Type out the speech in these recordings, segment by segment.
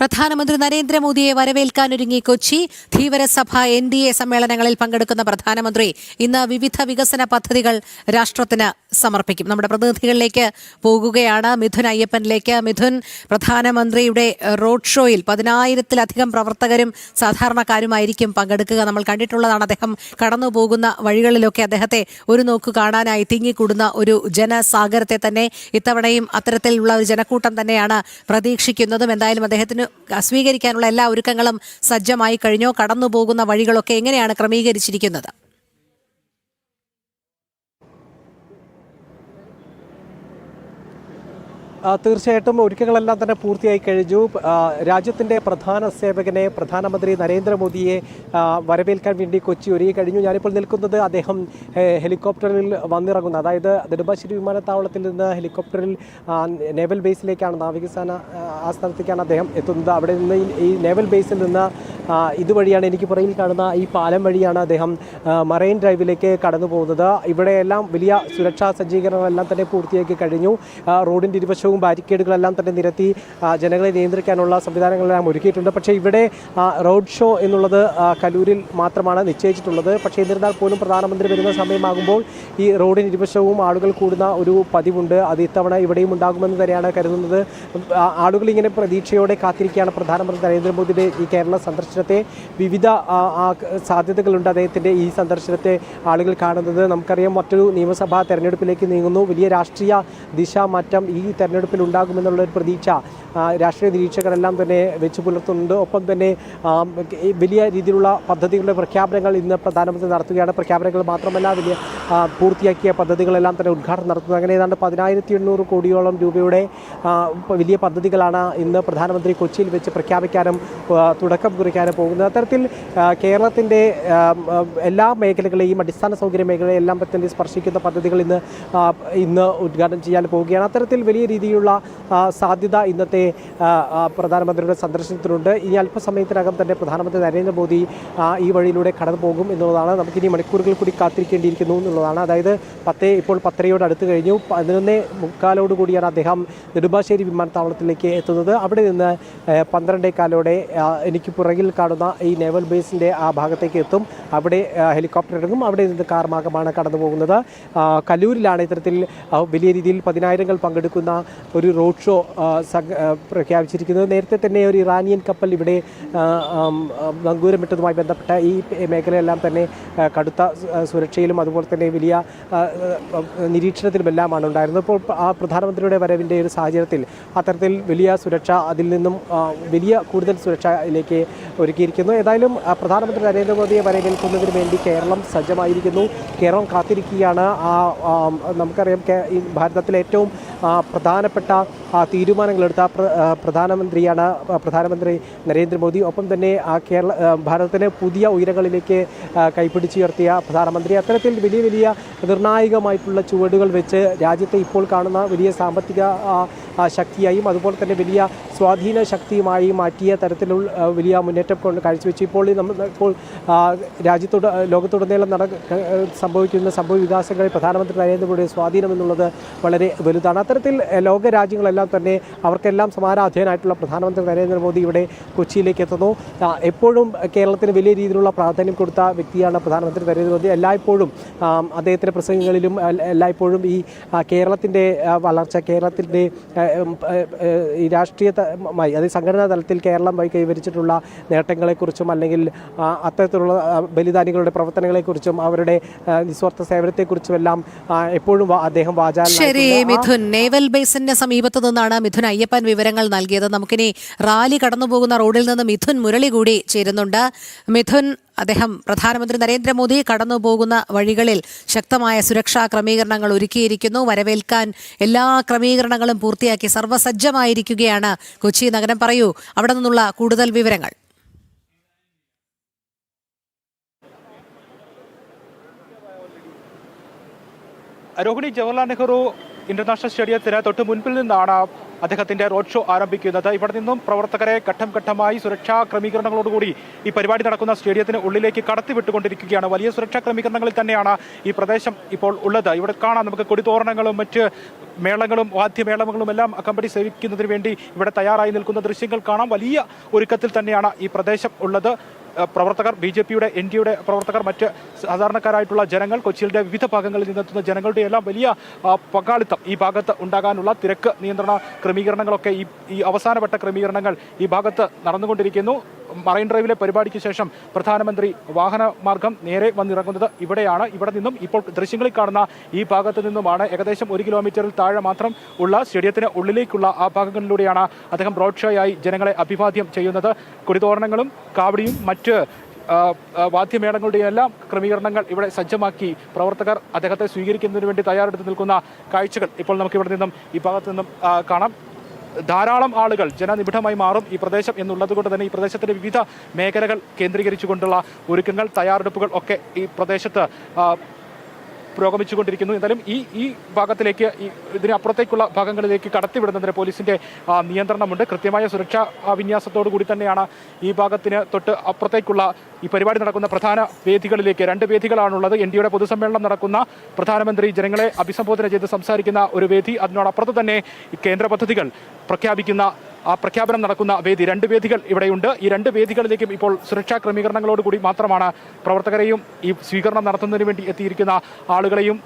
പ്രധാനമന്ത്രി നരേന്ദ്രമോദിയെ വരവേൽക്കാനൊരുങ്ങി കൊച്ചി. ധീവരസഭ NDA സമ്മേളനങ്ങളിൽ പങ്കെടുക്കുന്ന പ്രധാനമന്ത്രി ഇന്ന് വിവിധ വികസന പദ്ധതികൾ രാഷ്ട്രത്തിന് സമർപ്പിക്കും. നമ്മുടെ പ്രതിനിധികളിലേക്ക് പോകുകയാണ്. മിഥുൻ അയ്യപ്പനിലേക്ക്. മിഥുൻ, പ്രധാനമന്ത്രിയുടെ റോഡ് ഷോയിൽ 10,000-ലധികം പ്രവർത്തകരും സാധാരണക്കാരുമായിരിക്കും പങ്കെടുക്കുക. നമ്മൾ കണ്ടിട്ടുള്ളതാണ്. അദ്ദേഹം കടന്നു പോകുന്ന വഴികളിലൊക്കെ അദ്ദേഹത്തെ ഒരു നോക്ക് കാണാനായി തിങ്ങിക്കൂടുന്ന ഒരു ജനസാഗരത്തെ തന്നെ ഇത്തവണയും അത്തരത്തിലുള്ള ഒരു ജനക്കൂട്ടം തന്നെയാണ് പ്രതീക്ഷിക്കുന്നതും. എന്തായാലും അദ്ദേഹത്തിന് സ്വീകരിക്കാനുള്ള എല്ലാ ഒരുക്കങ്ങളും സജ്ജമായി കഴിഞ്ഞോ? കടന്നു പോകുന്ന വഴികളൊക്കെ എങ്ങനെയാണ് ക്രമീകരിച്ചിരിക്കുന്നത്? തീർച്ചയായിട്ടും ഒരുക്കങ്ങളെല്ലാം തന്നെ പൂർത്തിയായി കഴിഞ്ഞു. രാജ്യത്തിൻ്റെ പ്രധാന സേവകനെ പ്രധാനമന്ത്രി നരേന്ദ്രമോദിയെ വരവേൽക്കാൻ വേണ്ടി കൊച്ചി ഒരുങ്ങി കഴിഞ്ഞു. ഞാനിപ്പോൾ നിൽക്കുന്നത് അദ്ദേഹം ഹെലികോപ്റ്ററിൽ വന്നിറങ്ങുന്ന, അതായത് നെടുമ്പാശ്ശേരി വിമാനത്താവളത്തിൽ നിന്ന് ഹെലികോപ്റ്ററിൽ നേവൽ ബേസിലേക്കാണ്, നാവികസേന ആസ്ഥാനത്തേക്കാണ് അദ്ദേഹം എത്തുന്നത്. അവിടെ നിന്ന് ഈ നേവൽ ബേസിൽ നിന്ന് ഇതുവഴിയാണ്, എനിക്ക് പുറകിൽ കാണുന്ന ഈ പാലം വഴിയാണ് അദ്ദേഹം മറൈൻ ഡ്രൈവിലേക്ക് കടന്നു പോകുന്നത്. ഇവിടെയെല്ലാം വലിയ സുരക്ഷാ സജ്ജീകരണങ്ങളെല്ലാം തന്നെ പൂർത്തിയാക്കി കഴിഞ്ഞു. റോഡിൻ്റെ ഇരുവശവും ബാരിക്കേഡുകളെല്ലാം തന്നെ നിരത്തി ജനങ്ങളെ നിയന്ത്രിക്കാനുള്ള സംവിധാനങ്ങളെല്ലാം ഒരുക്കിയിട്ടുണ്ട്. പക്ഷേ ഇവിടെ റോഡ് ഷോ എന്നുള്ളത് കലൂരിൽ മാത്രമാണ് നിശ്ചയിച്ചിട്ടുള്ളത്. പക്ഷേ എന്നിരുന്നാൽ പോലും പ്രധാനമന്ത്രി വരുന്ന സമയമാകുമ്പോൾ ഈ റോഡിന് ഇരുവശവും ആളുകൾ കൂടുന്ന ഒരു പതിവുണ്ട്. അത് ഇത്തവണ ഇവിടെയും ഉണ്ടാകുമെന്ന് തന്നെയാണ് കരുതുന്നത്. ആളുകൾ ഇങ്ങനെ പ്രതീക്ഷയോടെ കാത്തിരിക്കുകയാണ് പ്രധാനമന്ത്രി നരേന്ദ്രമോദിയുടെ ഈ കേരള സന്ദർശനത്തെ. വിവിധ സാധ്യതകളുണ്ട് അദ്ദേഹത്തിൻ്റെ ഈ സന്ദർശനത്തെ ആളുകൾ കാണുന്നത്. നമുക്കറിയാം, മറ്റൊരു നിയമസഭാ തെരഞ്ഞെടുപ്പിലേക്ക് നീങ്ങുന്നു. വലിയ രാഷ്ട്രീയ ദിശാമാറ്റം ഈ തെരഞ്ഞെടുപ്പിൽ ഉണ്ടാകുമെന്നുള്ളൊരു പ്രതീക്ഷ രാഷ്ട്രീയ നിരീക്ഷകരെല്ലാം തന്നെ വെച്ച് പുലർത്തുന്നുണ്ട്. ഒപ്പം തന്നെ വലിയ രീതിയിലുള്ള പദ്ധതികളുടെ പ്രഖ്യാപനങ്ങൾ ഇന്ന് പ്രധാനമന്ത്രി നടത്തുകയാണ്. പ്രഖ്യാപനങ്ങൾ മാത്രമല്ല, വലിയ പൂർത്തിയാക്കിയ പദ്ധതികളെല്ലാം തന്നെ ഉദ്ഘാടനം നടത്തുന്നത്. അങ്ങനെ ഏതാണ്ട് 10,800 കോടിയോളം രൂപയുടെ വലിയ പദ്ധതികളാണ് ഇന്ന് പ്രധാനമന്ത്രി കൊച്ചിയിൽ വെച്ച് പ്രഖ്യാപിക്കാനും തുടക്കം കുറിക്കാനും പോകുന്നത്. അത്തരത്തിൽ കേരളത്തിൻ്റെ എല്ലാ മേഖലകളെയും, അടിസ്ഥാന സൗകര്യ മേഖലയെല്ലാം തന്നെ സ്പർശിക്കുന്ന പദ്ധതികൾ ഇന്ന് ഉദ്ഘാടനം ചെയ്യാൻ പോവുകയാണ്. അത്തരത്തിൽ വലിയ രീതിയിലുള്ള സാധ്യത ഇന്നത്തെ പ്രധാനമന്ത്രിയുടെ സന്ദർശനത്തിനുണ്ട്. ഇനി അല്പസമയത്തിനകം തന്നെ പ്രധാനമന്ത്രി നരേന്ദ്രമോദി ഈ വഴിയിലൂടെ കടന്നു പോകും എന്നുള്ളതാണ്. നമുക്കിനി മണിക്കൂറുകൾ കൂടി കാത്തിരിക്കേണ്ടിയിരിക്കുന്നു എന്നുള്ളതാണ്. അതായത് ഇപ്പോൾ 10:30 അടുത്ത് കഴിഞ്ഞു. 11:45 കൂടിയാണ് അദ്ദേഹം നെടുമ്പാശ്ശേരി വിമാനത്താവളത്തിലേക്ക് എത്തുന്നത്. അവിടെ നിന്ന് 12:15 എനിക്ക് പുറകിൽ കാണുന്ന ഈ നേവൽ ബേസിൻ്റെ ആ ഭാഗത്തേക്ക് എത്തും. അവിടെ ഹെലികോപ്റ്റർ ഇറങ്ങും. അവിടെ നിന്ന് കാർ മാർഗമാണ് കടന്നു പോകുന്നത്. കലൂരിലാണ് ഇത്തരത്തിൽ വലിയ രീതിയിൽ 10,000 പങ്കെടുക്കുന്ന ഒരു റോഡ് ഷോ പ്രഖ്യാപിച്ചിരിക്കുന്നത്. നേരത്തെ തന്നെ ഒരു ഇറാനിയൻ കപ്പൽ ഇവിടെ നങ്കൂരമിട്ടതുമായി ബന്ധപ്പെട്ട ഈ മേഖലയെല്ലാം തന്നെ കടുത്ത സുരക്ഷയിലും അതുപോലെ തന്നെ വലിയ നിരീക്ഷണത്തിലുമെല്ലാമാണ് ഉണ്ടായിരുന്നത്. ഇപ്പോൾ ആ പ്രധാനമന്ത്രിയുടെ വരവിൻ്റെ ഒരു സാഹചര്യത്തിൽ അത്തരത്തിൽ വലിയ സുരക്ഷ, അതിൽ നിന്നും കൂടുതൽ സുരക്ഷയിലേക്ക് ഒരുക്കിയിരിക്കുന്നു. ഏതായാലും പ്രധാനമന്ത്രി നരേന്ദ്രമോദിയെ വരവേൽക്കുന്നതിന് വേണ്ടി കേരളം സജ്ജമായിരിക്കുന്നു. കേരളം കാത്തിരിക്കുകയാണ്. നമുക്കറിയാം, ഭാരതത്തിലെ ഏറ്റവും പ്രധാനപ്പെട്ട തീരുമാനങ്ങളെടുത്ത പ്രധാനമന്ത്രി നരേന്ദ്രമോദി. ഒപ്പം തന്നെ ഭാരതത്തിന് പുതിയ ഉയരങ്ങളിലേക്ക് കൈപ്പിടിച്ചുയർത്തിയ പ്രധാനമന്ത്രി. അത്തരത്തിൽ വലിയ വലിയ നിർണായകമായിട്ടുള്ള ചുവടുകൾ വെച്ച് രാജ്യത്തെ ഇപ്പോൾ കാണുന്ന വലിയ സാമ്പത്തിക ശക്തിയായും അതുപോലെ തന്നെ വലിയ സ്വാധീന ശക്തിയുമായി മാറ്റിയ തരത്തിലുള്ള വലിയ മുന്നേറ്റം കൊണ്ട് കാഴ്ചവെച്ചു. ഇപ്പോൾ ലോകത്തുടനീളം സംഭവിക്കുന്ന സംഭവ വികാസങ്ങളിൽ പ്രധാനമന്ത്രി നരേന്ദ്രമോദിയുടെ സ്വാധീനം എന്നുള്ളത് വളരെ വലുതാണ്. അത്തരത്തിൽ ലോക രാജ്യങ്ങളെല്ലാം തന്നെ അവർക്കെല്ലാം സമാനാധ്യയനായിട്ടുള്ള പ്രധാനമന്ത്രി നരേന്ദ്രമോദി ഇവിടെ കൊച്ചിയിലേക്ക് എത്തുന്നു. എപ്പോഴും കേരളത്തിന് വലിയ രീതിയിലുള്ള പ്രാധാന്യം കൊടുത്ത വ്യക്തിയാണ് പ്രധാനമന്ത്രി നരേന്ദ്രമോദി. എല്ലായ്പ്പോഴും അദ്ദേഹത്തിൻ്റെ പ്രസംഗങ്ങളിലും എല്ലായ്പ്പോഴും ഈ കേരളത്തിൻ്റെ വളർച്ച, കേരളത്തിൻ്റെ ഈ രാഷ്ട്രീയമായി, അതായത് സംഘടനാ തലത്തിൽ കേരളം കൈവരിച്ചിട്ടുള്ള നേട്ടങ്ങളെക്കുറിച്ചും അല്ലെങ്കിൽ അത്തരത്തിലുള്ള ബലിദാനികളുടെ പ്രവർത്തനങ്ങളെക്കുറിച്ചും അവരുടെ നിസ്വാർത്ഥ സേവനത്തെക്കുറിച്ചുമെല്ലാം എപ്പോഴും അദ്ദേഹം ശരി മിഥുൻ, നേവൽ ബേസിന്റെ സമീപത്ത് നിന്നാണ് മിഥുൻ അയ്യപ്പൻ വിവരങ്ങൾ നൽകിയത്. നമുക്കിനി റാലി കടന്നുപോകുന്ന റോഡിൽ നിന്ന് മിഥുൻ മുരളി കൂടി ചേരുന്നുണ്ട്. മിഥുൻ, അദ്ദേഹം പ്രധാനമന്ത്രി നരേന്ദ്രമോദി കടന്നുപോകുന്ന വഴികളിൽ ശക്തമായ സുരക്ഷാ ക്രമീകരണങ്ങൾ ഒരുക്കിയിരിക്കുന്നു. വരവേൽക്കാൻ എല്ലാ ക്രമീകരണങ്ങളും പൂർത്തിയാക്കി സർവ്വസജ്ജമായിരിക്കുകയാണ് കൊച്ചി നഗരം. പറയൂ, അവിടെ നിന്നുള്ള കൂടുതൽ വിവരങ്ങൾ. രോഹിണി, ജവഹർലാൽ നെഹ്റു ഇന്റർനാഷണൽ സ്റ്റേഡിയത്തിന് തൊട്ട് മുൻപിൽ നിന്നാണ് അദ്ദേഹത്തിന്റെ റോഡ് ഷോ ആരംഭിക്കുന്നത്. ഇവിടെ നിന്നും പ്രവർത്തകരെ ഘട്ടം ഘട്ടമായി സുരക്ഷാ ക്രമീകരണങ്ങളോടുകൂടി ഈ പരിപാടി നടക്കുന്ന സ്റ്റേഡിയത്തിന് ഉള്ളിലേക്ക് കടത്തിവിട്ടുകൊണ്ടിരിക്കുകയാണ്. വലിയ സുരക്ഷാ ക്രമീകരണങ്ങളിൽ തന്നെയാണ് ഈ പ്രദേശം ഇപ്പോൾ ഉള്ളത്. ഇവിടെ കാണാം നമുക്ക് കൊടിതോരണങ്ങളും മറ്റ് മേളങ്ങളും വാദ്യമേളങ്ങളും എല്ലാം കമ്പനി സേവിക്കുന്നതിന് വേണ്ടി ഇവിടെ തയ്യാറായി നിൽക്കുന്ന ദൃശ്യങ്ങൾ കാണാം. വലിയ ഒരുക്കത്തിൽ തന്നെയാണ് ഈ പ്രദേശം ഉള്ളത്. പ്രവർത്തകർ, BJPയുടെ NDAയുടെ പ്രവർത്തകർ, മറ്റ് സാധാരണക്കാരായിട്ടുള്ള ജനങ്ങൾ, കൊച്ചിയുടെ വിവിധ ഭാഗങ്ങളിൽ നിന്നെത്തുന്ന ജനങ്ങളുടെ എല്ലാം വലിയ പങ്കാളിത്തം ഈ ഭാഗത്ത് ഉണ്ടാകാനുള്ള തിരക്ക് നിയന്ത്രണ ക്രമീകരണങ്ങളൊക്കെ ഈ അവസാനവട്ട ക്രമീകരണങ്ങൾ ഈ ഭാഗത്ത് നടന്നുകൊണ്ടിരിക്കുന്നു. മറൈൻ ഡ്രൈവിലെ പരിപാടിക്ക് ശേഷം പ്രധാനമന്ത്രി വാഹനമാർഗം നേരെ വന്നിറങ്ങുന്നത് ഇവിടെയാണ്. ഇവിടെ നിന്നും ഇപ്പോൾ ദൃശ്യങ്ങളിൽ കാണുന്ന ഈ ഭാഗത്ത് നിന്നുമാണ് ഏകദേശം 1 കിലോമീറ്ററിൽ താഴെ മാത്രം ഉള്ള സ്റ്റേഡിയത്തിന് ഉള്ളിലേക്കുള്ള ആ ഭാഗങ്ങളിലൂടെയാണ് അദ്ദേഹം റോഡ് ഷോയായി ജനങ്ങളെ അഭിവാദ്യം ചെയ്യുന്നത്. കൊടിതോരണങ്ങളും കാവടിയും മറ്റ് വാദ്യമേളങ്ങളുടെയും എല്ലാം ക്രമീകരണങ്ങൾ ഇവിടെ സജ്ജമാക്കി പ്രവർത്തകർ അദ്ദേഹത്തെ സ്വീകരിക്കുന്നതിന് വേണ്ടി തയ്യാറെടുത്ത് നിൽക്കുന്ന കാഴ്ചകൾ ഇപ്പോൾ നമുക്ക് ഇവിടെ നിന്നും ഈ ഭാഗത്ത് നിന്നും കാണാം. ധാരാളം ആളുകൾ ജനനിബിഡമായി മാറും ഈ പ്രദേശം എന്നുള്ളത് കൊണ്ട് തന്നെ ഈ പ്രദേശത്തിന്റെ വിവിധ മേഖലകൾ കേന്ദ്രീകരിച്ചുകൊണ്ടുള്ള ഒരുക്കങ്ങൾ, തയ്യാറെടുപ്പുകൾ ഒക്കെ ഈ പ്രദേശത്ത് പുരോഗമിച്ചുകൊണ്ടിരിക്കുന്നു. എന്തായാലും ഈ ഭാഗത്തിലേക്ക് ഇതിനപ്പുറത്തേക്കുള്ള ഭാഗങ്ങളിലേക്ക് കടത്തിവിടുന്നതിന് പോലീസിന്റെ നിയന്ത്രണമുണ്ട്. കൃത്യമായ സുരക്ഷാ വിന്യാസത്തോടു കൂടി തന്നെയാണ് ഈ ഭാഗത്തിന് തൊട്ട് അപ്പുറത്തേക്കുള്ള ഈ പരിപാടി നടക്കുന്ന പ്രധാന വേദികളിലേക്ക്, 2 വേദികളാണുള്ളത്. NDAയുടെ പൊതുസമ്മേളനം നടക്കുന്ന, പ്രധാനമന്ത്രി ജനങ്ങളെ അഭിസംബോധന ചെയ്ത് സംസാരിക്കുന്ന ഒരു വേദി, അതിനോടപ്പുറത്ത് തന്നെ കേന്ദ്ര പദ്ധതികൾ പ്രഖ്യാപിക്കുന്ന ആ പ്രഖ്യാപനം നടക്കുന്ന വേദി, 2 വേദികൾ ഇവിടെയുണ്ട്. ഈ 2 വേദികളിലേക്കും ഇപ്പോൾ സുരക്ഷാ ക്രമീകരണങ്ങളോടുകൂടി മാത്രമാണ് പ്രവർത്തകരെയും ഈ സ്വീകരണം നടത്തുന്നതിന് വേണ്ടി എത്തിയിരിക്കുന്ന ആളുകളെയും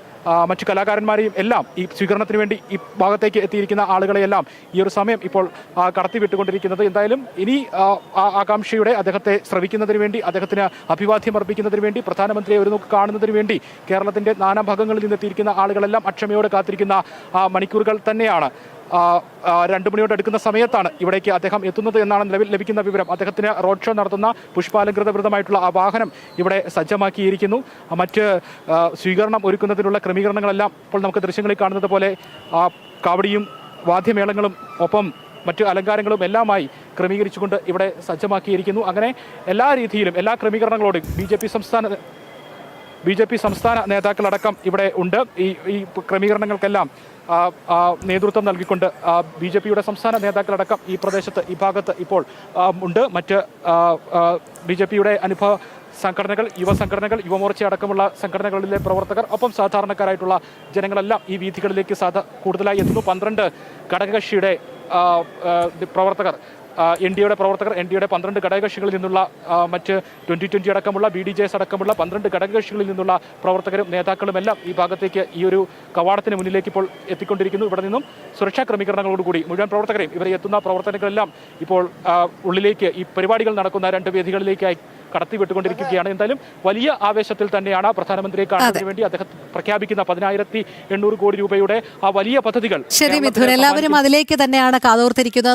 മറ്റു കലാകാരന്മാരെയും എല്ലാം ഈ സ്വീകരണത്തിന് വേണ്ടി ഈ ഭാഗത്തേക്ക് എത്തിയിരിക്കുന്ന ആളുകളെയെല്ലാം ഈ ഒരു സമയം ഇപ്പോൾ കടത്തിവിട്ടുകൊണ്ടിരിക്കുന്നത്. എന്തായാലും ഇനി ആകാംക്ഷയുടെ അദ്ദേഹത്തെ ശ്രവിക്കുന്നതിന് വേണ്ടി, അദ്ദേഹത്തിന് അഭിവാദ്യം അർപ്പിക്കുന്നതിന് വേണ്ടി, പ്രധാനമന്ത്രിയെ ഒരു നോക്ക് കാണുന്നതിന് വേണ്ടി കേരളത്തിന്റെ നാനാഭാഗങ്ങളിൽ നിന്നെത്തിയിരിക്കുന്ന ആളുകളെല്ലാം അക്ഷമയോടെ കാത്തിരിക്കുന്ന മണിക്കൂറുകൾ തന്നെയാണ്. 2 മണിയോട് അടുക്കുന്ന സമയത്താണ് ഇവിടേക്ക് അദ്ദേഹം എത്തുന്നത് എന്നാണ് നിലവിൽ ലഭിക്കുന്ന വിവരം. അദ്ദേഹത്തിന് റോഡ് ഷോ നടത്തുന്ന പുഷ്പാലങ്കൃതവൃതമായിട്ടുള്ള ആ വാഹനം ഇവിടെ സജ്ജമാക്കിയിരിക്കുന്നു. മറ്റ് സ്വീകരണം ഒരുക്കുന്നതിനുള്ള ക്രമീകരണങ്ങളെല്ലാം ഇപ്പോൾ നമുക്ക് ദൃശ്യങ്ങളിൽ കാണുന്നത് പോലെ കാവടിയും വാദ്യമേളങ്ങളും ഒപ്പം മറ്റ് അലങ്കാരങ്ങളും എല്ലാമായി ക്രമീകരിച്ചുകൊണ്ട് ഇവിടെ സജ്ജമാക്കിയിരിക്കുന്നു. അങ്ങനെ എല്ലാ രീതിയിലും എല്ലാ ക്രമീകരണങ്ങളോടും BJP സംസ്ഥാന നേതാക്കളടക്കം ഇവിടെ ഉണ്ട്. ഈ ക്രമീകരണങ്ങൾക്കെല്ലാം നേതൃത്വം നൽകിക്കൊണ്ട് BJPയുടെ സംസ്ഥാന നേതാക്കളടക്കം ഈ പ്രദേശത്ത്, ഈ ഭാഗത്ത് ഇപ്പോൾ ഉണ്ട്. മറ്റ് BJPയുടെ അനുഭവ സംഘടനകൾ, യുവസംഘടനകൾ, യുവമോർച്ച അടക്കമുള്ള സംഘടനകളിലെ പ്രവർത്തകർ, ഒപ്പം സാധാരണക്കാരായിട്ടുള്ള ജനങ്ങളെല്ലാം ഈ വീഥികളിലേക്ക് കൂടുതലായി എത്തുന്നു. 12 ഘടകകക്ഷിയുടെ പ്രവർത്തകർ, NDAയുടെ പ്രവർത്തകർ, NDAയുടെ 12 ഘടകകക്ഷികളിൽ നിന്നുള്ള മറ്റ് 2020 അടക്കമുള്ള BDJS അടക്കമുള്ള 12 ഘടകകക്ഷികളിൽ നിന്നുള്ള പ്രവർത്തകരും നേതാക്കളും എല്ലാം ഈ ഭാഗത്തേക്ക് ഈ ഒരു കവാടത്തിന് മുന്നിലേക്ക് ഇപ്പോൾ എത്തിക്കൊണ്ടിരിക്കുന്നു. ഇവിടെ നിന്നും സുരക്ഷാ ക്രമീകരണങ്ങളോടുകൂടി മുഴുവൻ പ്രവർത്തകരെയും, ഇവരെ എത്തുന്ന പ്രവർത്തനങ്ങളെല്ലാം ഇപ്പോൾ ഉള്ളിലേക്ക് ഈ പരിപാടികൾ നടക്കുന്ന 2 വേദികളിലേക്കായി കടത്തിവിട്ടുകൊണ്ടിരിക്കുകയാണ്. എന്തായാലും വലിയ ആവേശത്തിൽ തന്നെയാണ് പ്രധാനമന്ത്രിയെ കാണുന്നതിന് വേണ്ടി അദ്ദേഹം പ്രഖ്യാപിക്കുന്ന 10,800 കോടി രൂപയുടെ ആ വലിയ പദ്ധതികൾ. ശരി മിഥുൻ, എല്ലാവരും അതിലേക്ക് തന്നെയാണ് കാതോർത്തിരിക്കുന്നത്.